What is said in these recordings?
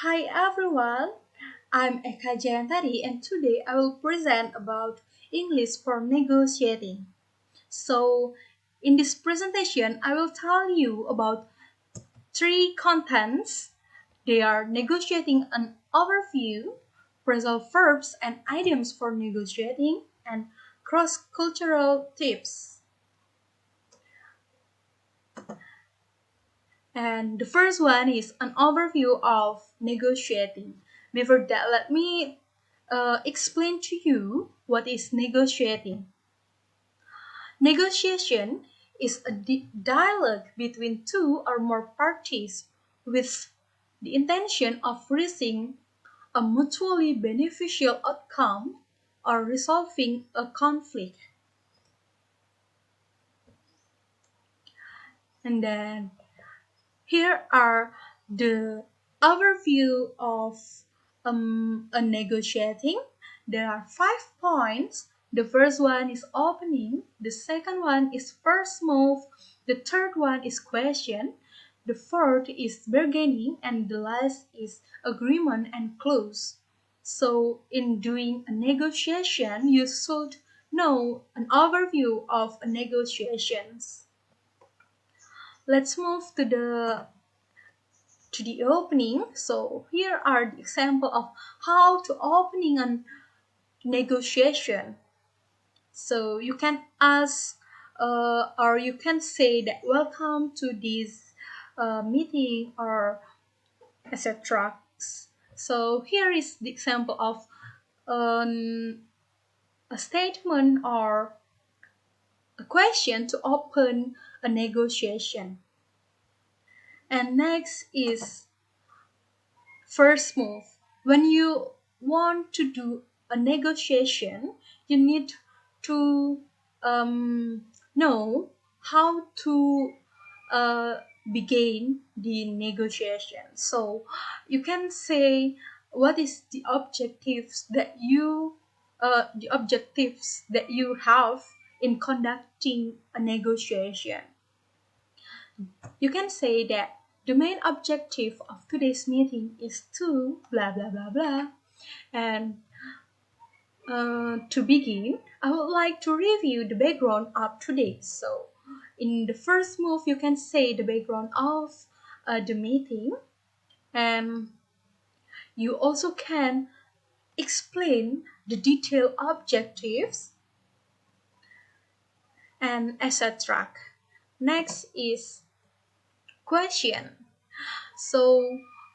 Hi everyone, I'm Eka Jayantari and today I will present about English for negotiating. So, in this presentation, I will tell you about three contents. They are negotiating an overview, phrasal verbs and idioms for negotiating, and cross-cultural tips. And the first one is an overview of negotiating. Before that, let me explain to you what is negotiating. Negotiation is a dialogue between two or more parties with the intention of reaching a mutually beneficial outcome or resolving a conflict. And then here are the overview of a negotiating. There are 5 points. The first one is opening, the second one is first move, the third one is question, the fourth is bargaining, and the last is agreement and close. So in doing a negotiation, you should know an overview of a negotiations. Let's move to the opening. So here are the example of how to opening a negotiation. So you can ask or you can say that welcome to this meeting or etc. So here is the example of um, a statement or a question to open a negotiation. And next is first move. When you want to do a negotiation, you need to know how to uh, begin the negotiation. So you can say what is the objectives that you have in conducting a negotiation. You can say that the main objective of today's meeting is to blah blah blah blah. And to begin, I would like to review the background of today. So, in the first move, you can say the background of the meeting, and you also can explain the detailed objectives and etc. Next is question. So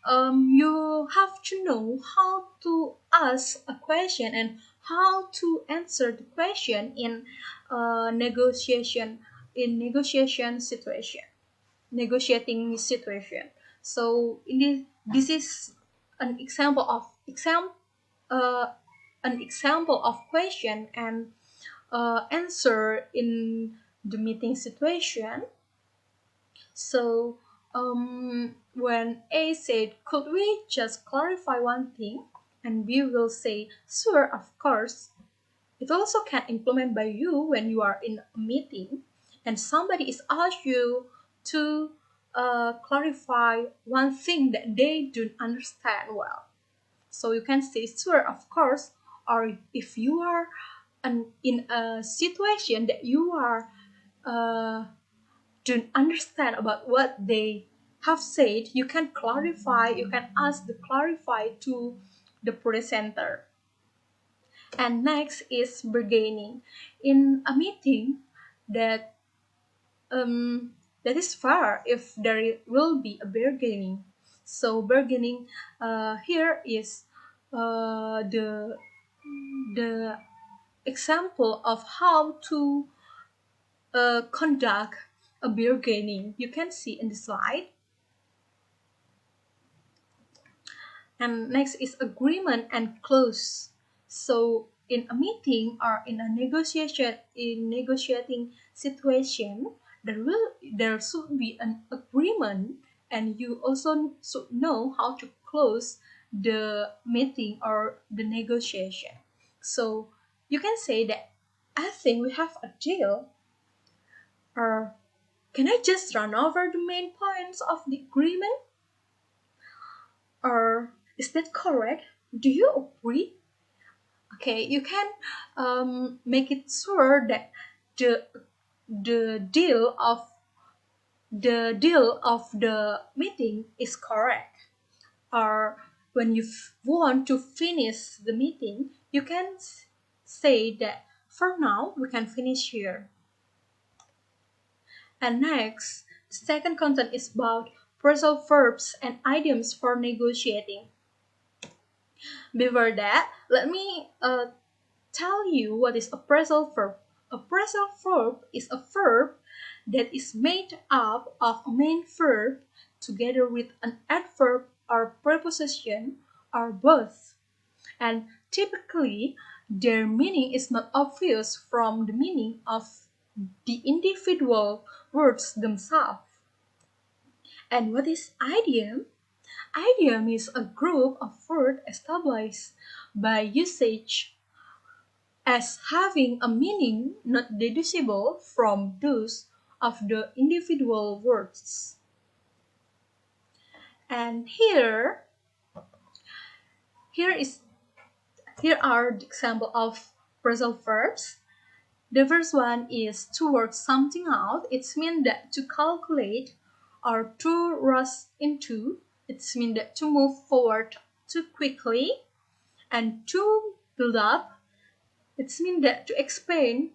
you have to know how to ask a question and how to answer the question in negotiation situation, negotiating situation. So this is an example of uh, an example of question and answer in the meeting situation. So when A said, "Could we just clarify one thing?" and B will say, "Sure, of course." It also can implement by you when you are in a meeting and somebody is asked you to clarify one thing that they don't understand well. So you can say, "Sure, of course," or if you are in a situation that you are uh, don't understand about what they have said, you can clarify, you can ask the clarify to the presenter. And next is bargaining. In a meeting that that is fair if there will be a bargaining. So bargaining here is the example of how to conduct a bargaining. You can see in the slide. And next is agreement and close. So in a meeting or in a negotiating situation, there should be an agreement, and you also should know how to close the meeting or the negotiation. So you can say that I think we have a deal, or can I just run over the main points of the agreement? Or Is that correct? Do you agree? Okay, you can make it sure that the the deal of the meeting is correct. Or when you want to finish the meeting, you can say that for now we can finish here. And next, the second content is about phrasal verbs and idioms for negotiating. Before that, let me tell you what is a phrasal verb. A phrasal verb is a verb that is made up of a main verb together with an adverb or preposition or both. And typically, their meaning is not obvious from the meaning of the individual words themselves. And what is idiom? Idiom is a group of words established by usage as having a meaning not deducible from those of the individual words. And here is here are the example of phrasal verbs. The first one is to work something out. It's mean that to calculate or to rush into. It's mean that to move forward too quickly. And to build up. It's mean that to expand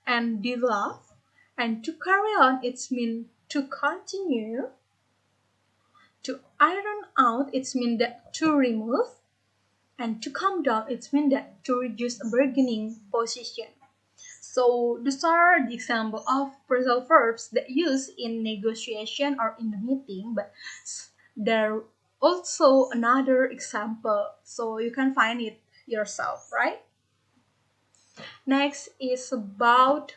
and develop. And to carry on, it's mean to continue. To iron out, it's mean that to remove. And to come down, it's mean that to reduce a bargaining position. So these are the example of phrasal verbs that use in negotiation or in the meeting, but there also another example, so you can find it yourself, right? Next is about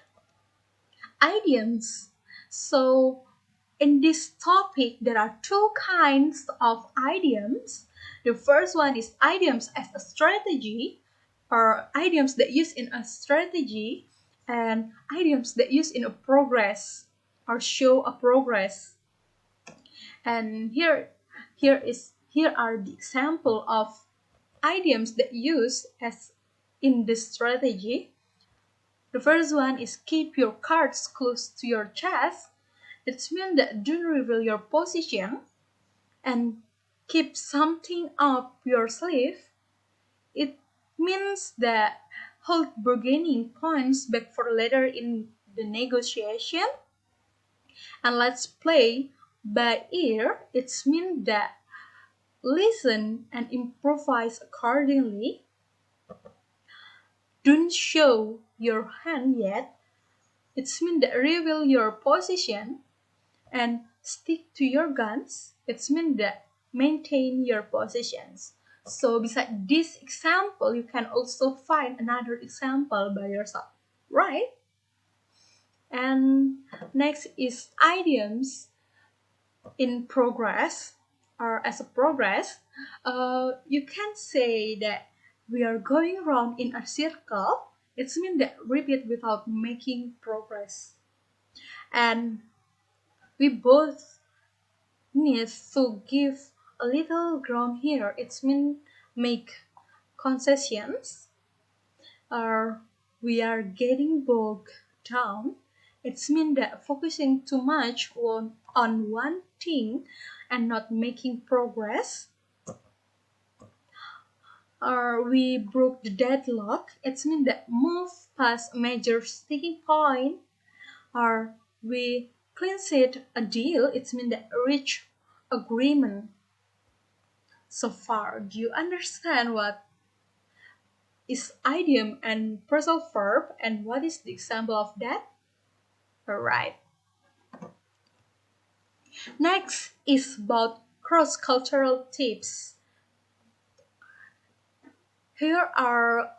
idioms. So in this topic, there are two kinds of idioms. The first one is idioms as a strategy, or idioms that use in a strategy, and idioms that use in a progress or show a progress. And here are the example of idioms that use as in the strategy. The first one is keep your cards close to your chest. It means that don't reveal your position, and keep something up your sleeve. It means that hold bargaining points back for later in the negotiation. And let's play by ear. It means that listen and improvise accordingly. Don't show your hand yet. It means that reveal your position. And stick to your guns. It means that maintain your positions. So beside this example, you can also find another example by yourself, right? And next is idioms in progress or as a progress. You can say that we are going round in a circle. It means that repeat without making progress. And we both needs to give a little ground here. It's mean make concessions, or we are getting bogged down. It's mean that focusing too much on one thing and not making progress. Or we broke the deadlock. It's mean that move past a major sticking point. Or we clinched a deal. It's mean that reach agreement. So far, do you understand what is idiom and phrasal verb and what is the example of that? Alright. Next is about cross-cultural tips. Here are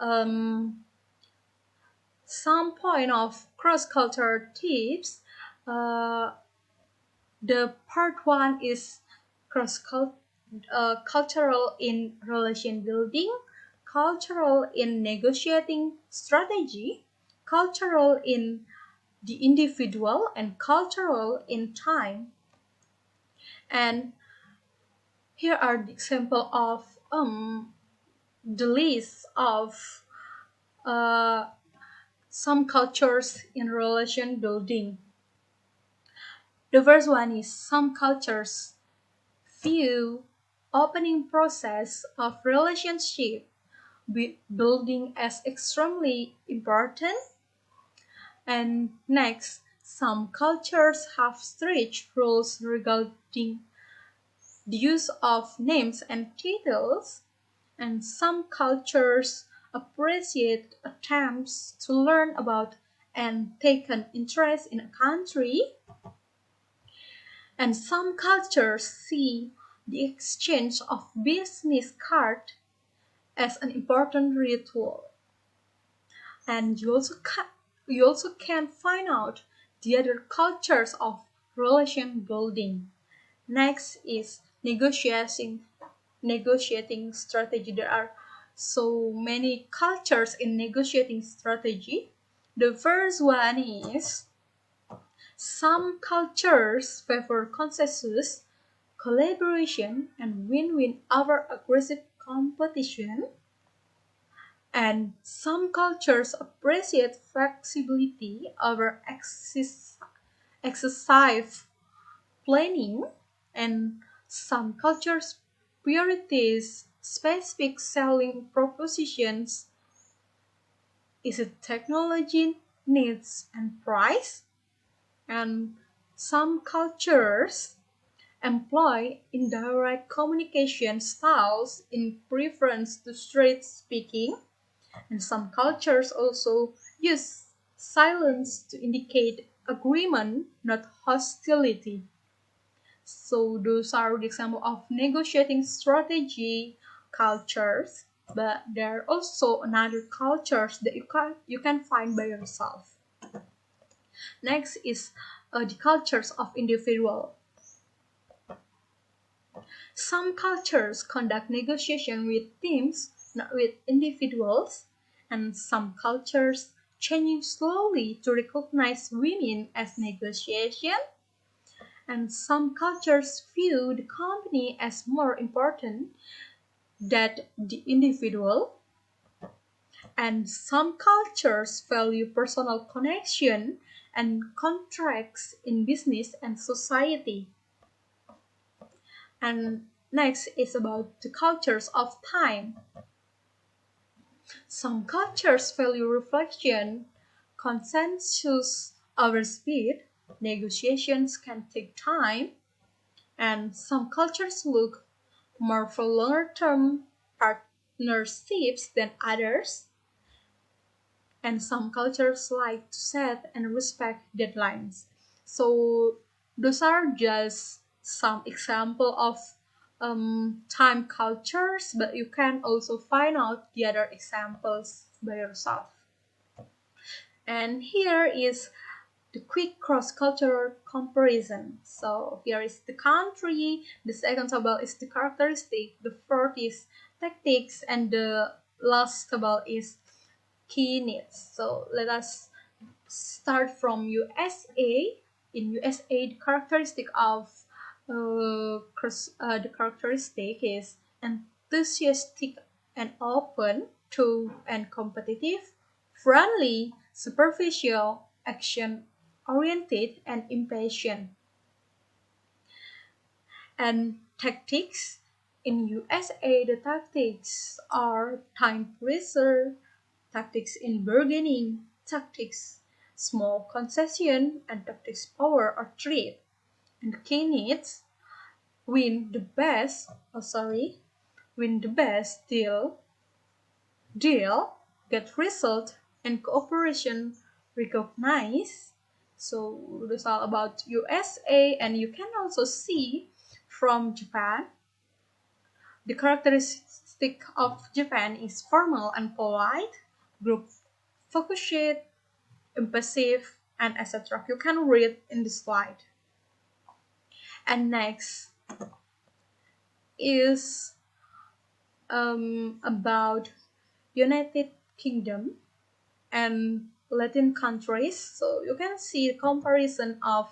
some point of cross-cultural tips. The part one is cultural in relation building, cultural in negotiating strategy, cultural in the individual, and cultural in time. And Here are the example of the list of uh, some cultures in relation building. The first one is some cultures view opening process of relationship building as extremely important. And next, some cultures have strict rules regarding the use of names and titles, and some cultures appreciate attempts to learn about and take an interest in a country, and some cultures see the exchange of business cards as an important ritual. And you also can find out the other cultures of relation building. Next is negotiating strategy. There are so many cultures in negotiating strategy. The first one is some cultures favor consensus, collaboration, and win-win over aggressive competition. And some cultures appreciate flexibility over excessive planning, and some cultures prioritize specific selling propositions. Is it technology, needs, and price? And some cultures employ indirect communication styles in preference to straight speaking, and some cultures also use silence to indicate agreement, not hostility. So those are the example of negotiating strategy cultures, but there are also another cultures that you can find by yourself. Next is the cultures of individual. Some cultures conduct negotiation with teams, not with individuals, and some cultures change slowly to recognize women as negotiation, and some cultures view the company as more important than the individual, and some cultures value personal connection and contracts in business and society. And next is about the cultures of time. Some cultures value reflection, consensus over speed, negotiations can take time, and some cultures look more for longer-term partnerships than others, and some cultures like to set and respect deadlines. So those are just some example of time cultures, but you can also find out the other examples by yourself. And here is the quick cross-cultural comparison. So here is the country, the second table is the characteristic, the third is tactics, and the last table is key needs. So let us start from USA. In USA, the characteristic of the characteristic is enthusiastic and open to and competitive, friendly, superficial, action oriented, and impatient. And tactics in USA, the tactics are time pressure, tactics in bargaining, tactics small concession, and tactics power or threat. And key needs win the best, win the best deal, get result, and cooperation recognized. So this is all about USA, and you can also see from Japan. The characteristic of Japan is formal and polite, group focused, impulsive, and etc. You can read in the slide. And next is about United Kingdom and Latin countries. So you can see the comparison of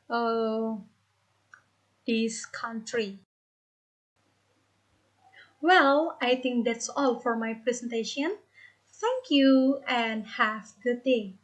uh, this country. Well, I think that's all for my presentation. Thank you and have a good day.